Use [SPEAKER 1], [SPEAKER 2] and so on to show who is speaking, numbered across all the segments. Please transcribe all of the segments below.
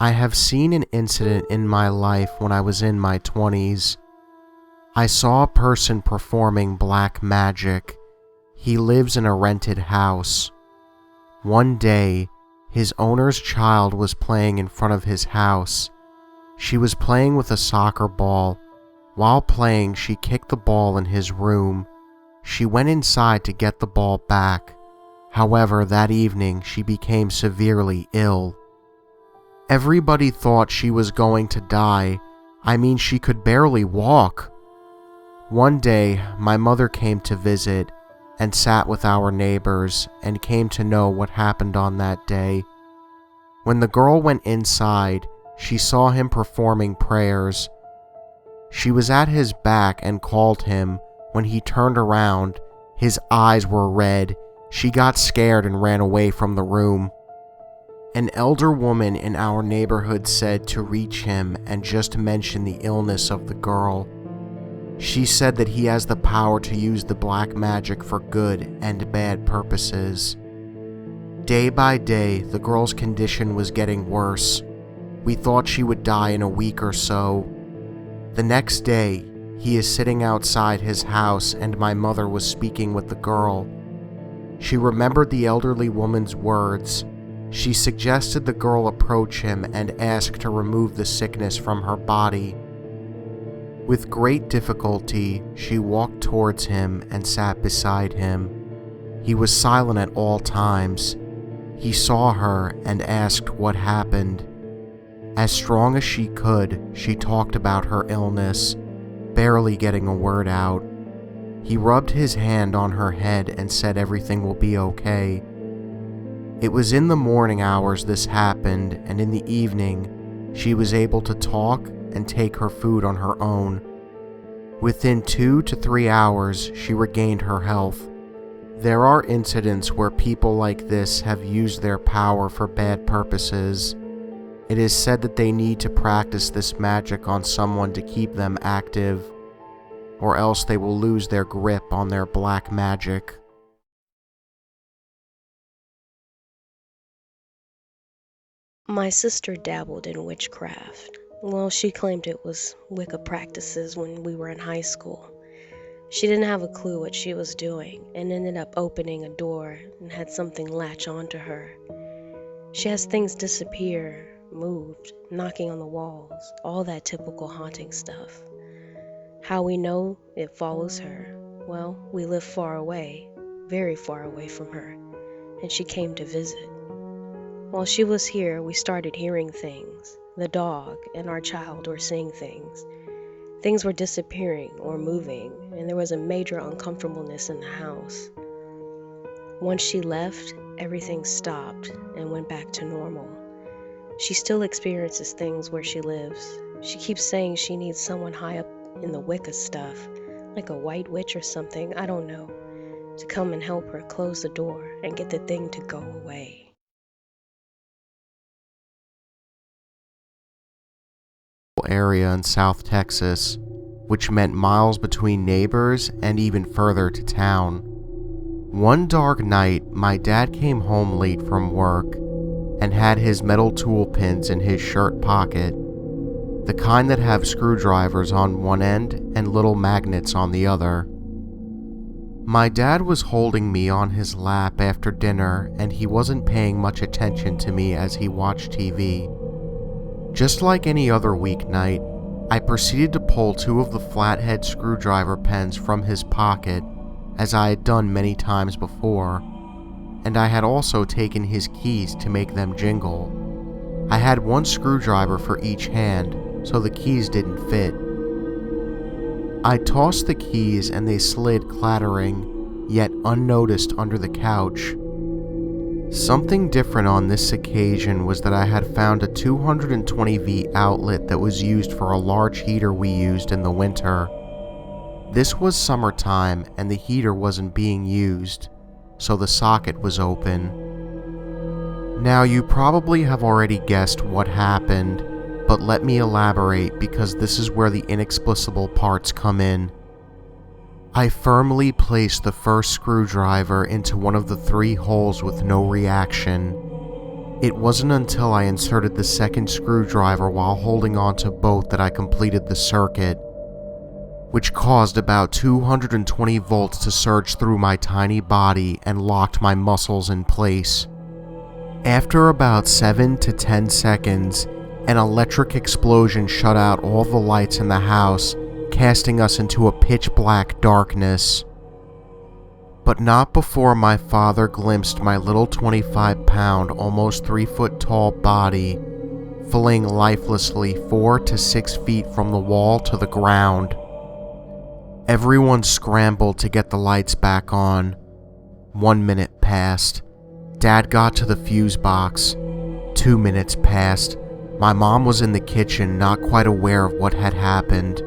[SPEAKER 1] I have seen an incident in my life when I was in my 20s. I saw a person performing black magic. He lives in a rented house. One day, his owner's child was playing in front of his house. She was playing with a soccer ball. While playing, she kicked the ball in his room. She went inside to get the ball back. However, that evening, she became severely ill. Everybody thought she was going to die. I mean, she could barely walk. One day, my mother came to visit and sat with our neighbors and came to know what happened on that day. When the girl went inside, she saw him performing prayers. She was at his back and called him. When he turned around, his eyes were red. She got scared and ran away from the room. An elder woman in our neighborhood said to reach him and just mention the illness of the girl. She said that he has the power to use the black magic for good and bad purposes. Day by day, the girl's condition was getting worse. We thought she would die in a week or so. The next day, he is sitting outside his house and my mother was speaking with the girl. She remembered the elderly woman's words. She suggested the girl approach him and ask to remove the sickness from her body. With great difficulty, she walked towards him and sat beside him. He was silent at all times. He saw her and asked what happened. As strong as she could, she talked about her illness, barely getting a word out. He rubbed his hand on her head and said everything will be okay. It was in the morning hours this happened, and in the evening, she was able to talk and take her food on her own. Within 2 to 3 hours, she regained her health. There are incidents where people like this have used their power for bad purposes. It is said that they need to practice this magic on someone to keep them active, or else they will lose their grip on their black magic.
[SPEAKER 2] My sister dabbled in witchcraft. Well, she claimed it was Wicca practices when we were in high school. She didn't have a clue what she was doing and ended up opening a door and had something latch onto her. She has things disappear, moved, knocking on the walls, all that typical haunting stuff. How we know it follows her? Well, we live far away, very far away from her, and she came to visit. While she was here, we started hearing things. The dog and our child were seeing things. Things were disappearing or moving, and there was a major uncomfortableness in the house. Once she left, everything stopped and went back to normal. She still experiences things where she lives. She keeps saying she needs someone high up in the Wicca stuff, like a white witch or something, I don't know, to come and help her close the door and get the thing to go away.
[SPEAKER 1] Area in South Texas, which meant miles between neighbors and even further to town. One dark night, my dad came home late from work and had his metal tool pins in his shirt pocket, the kind that have screwdrivers on one end and little magnets on the other. My dad was holding me on his lap after dinner and he wasn't paying much attention to me as he watched TV. Just like any other weeknight, I proceeded to pull 2 of the flathead screwdriver pens from his pocket, as I had done many times before, and I had also taken his keys to make them jingle. I had 1 screwdriver for each hand, so the keys didn't fit. I tossed the keys and they slid clattering, yet unnoticed under the couch. Something different on this occasion was that I had found a 220V outlet that was used for a large heater we used in the winter. This was summertime and the heater wasn't being used, so the socket was open. Now you probably have already guessed what happened, but let me elaborate because this is where the inexplicable parts come in. I firmly placed the first screwdriver into one of the 3 holes with no reaction. It wasn't until I inserted the second screwdriver while holding onto both that I completed the circuit, which caused about 220 volts to surge through my tiny body and locked my muscles in place. After about 7 to 10 seconds, an electric explosion shut out all the lights in the house, casting us into a pitch-black darkness. But not before my father glimpsed my little 25-pound, almost 3-foot-tall body, fling lifelessly 4 to 6 feet from the wall to the ground. Everyone scrambled to get the lights back on. 1 minute passed. Dad got to the fuse box. 2 minutes passed. My mom was in the kitchen, not quite aware of what had happened.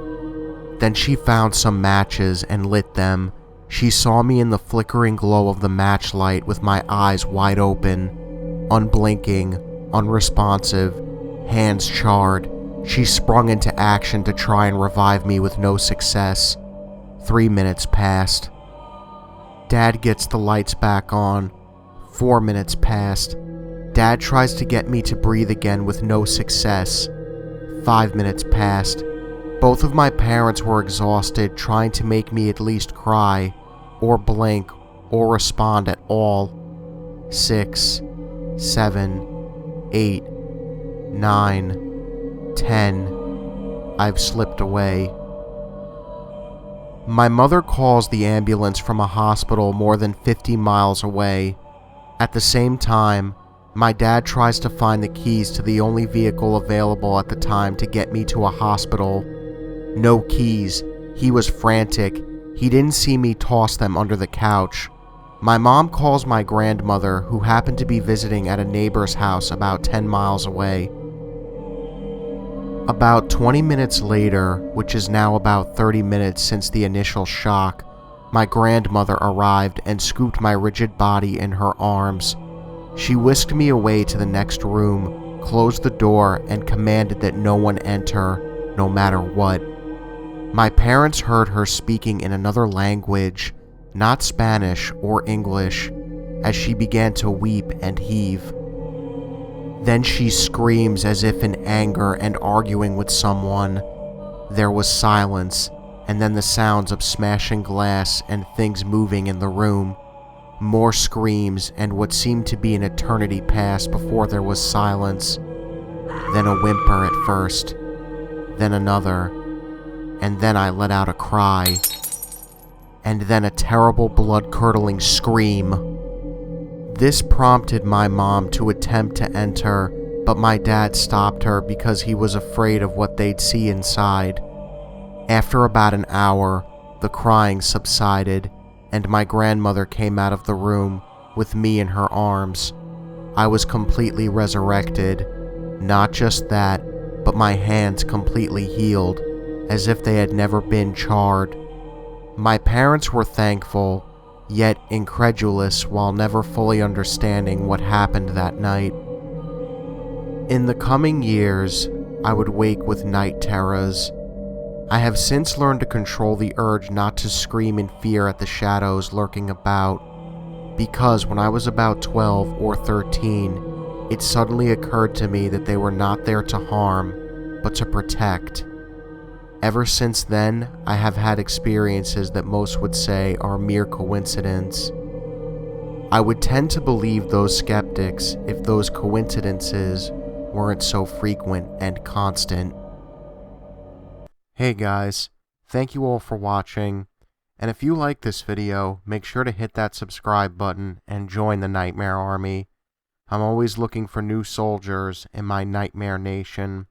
[SPEAKER 1] Then she found some matches and lit them. She saw me in the flickering glow of the match light with my eyes wide open, unblinking, unresponsive, hands charred. She sprung into action to try and revive me with no success. 3 minutes passed. Dad gets the lights back on. 4 minutes passed. Dad tries to get me to breathe again with no success. 5 minutes passed. Both of my parents were exhausted, trying to make me at least cry, or blink, or respond at all. 6, 7, 8, 9, 10. I've slipped away. My mother calls the ambulance from a hospital more than 50 miles away. At the same time, my dad tries to find the keys to the only vehicle available at the time to get me to a hospital. No keys. He was frantic. He didn't see me toss them under the couch. My mom calls my grandmother, who happened to be visiting at a neighbor's house about 10 miles away. About 20 minutes later, which is now about 30 minutes since the initial shock, my grandmother arrived and scooped my rigid body in her arms. She whisked me away to the next room, closed the door, and commanded that no one enter, no matter what. My parents heard her speaking in another language, not Spanish or English, as she began to weep and heave. Then she screams as if in anger and arguing with someone. There was silence, and then the sounds of smashing glass and things moving in the room. More screams, and what seemed to be an eternity passed before there was silence. Then a whimper at first, then another, and then I let out a cry, and then a terrible blood-curdling scream. This prompted my mom to attempt to enter, but my dad stopped her because he was afraid of what they'd see inside. After about an hour, the crying subsided, and my grandmother came out of the room with me in her arms. I was completely resurrected. Not just that, but my hands completely healed, as if they had never been charred. My parents were thankful, yet incredulous while never fully understanding what happened that night. In the coming years, I would wake with night terrors. I have since learned to control the urge not to scream in fear at the shadows lurking about, because when I was about 12 or 13, it suddenly occurred to me that they were not there to harm, but to protect. Ever since then, I have had experiences that most would say are mere coincidence. I would tend to believe those skeptics if those coincidences weren't so frequent and constant. Hey guys, thank you all for watching, and if you like this video, make sure to hit that subscribe button and join the Nightmare Army. I'm always looking for new soldiers in my Nightmare Nation.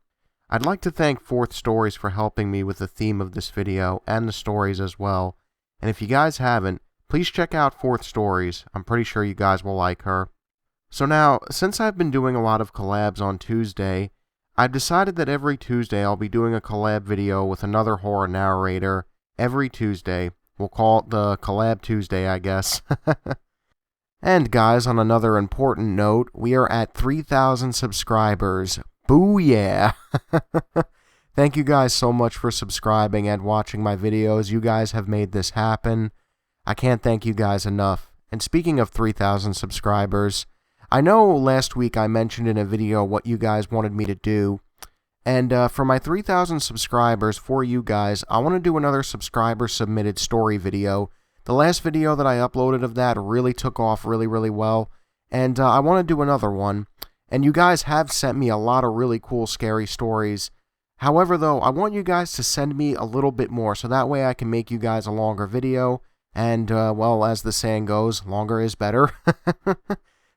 [SPEAKER 1] I'd like to thank Fourth Stories for helping me with the theme of this video and the stories as well, and if you guys haven't, please check out Fourth Stories. I'm pretty sure you guys will like her. So now, since I've been doing a lot of collabs on Tuesday, I've decided that every Tuesday I'll be doing a collab video with another horror narrator every Tuesday. We'll call it the Collab Tuesday, I guess. And guys, on another important note, we are at 3,000 subscribers. Booyah! Thank you guys so much for subscribing and watching my videos. You guys have made this happen. I can't thank you guys enough. And speaking of 3,000 subscribers, I know last week I mentioned in a video what you guys wanted me to do, and for my 3,000 subscribers, for you guys, I want to do another subscriber-submitted story video. The last video that I uploaded of that really took off really, really well, and I want to do another one. And you guys have sent me a lot of really cool, scary stories. However, though, I want you guys to send me a little bit more, so that way I can make you guys a longer video. And, well, as the saying goes, longer is better.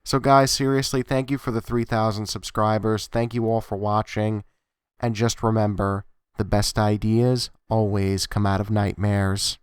[SPEAKER 1] So, guys, seriously, thank you for the 3,000 subscribers. Thank you all for watching. And just remember, the best ideas always come out of nightmares.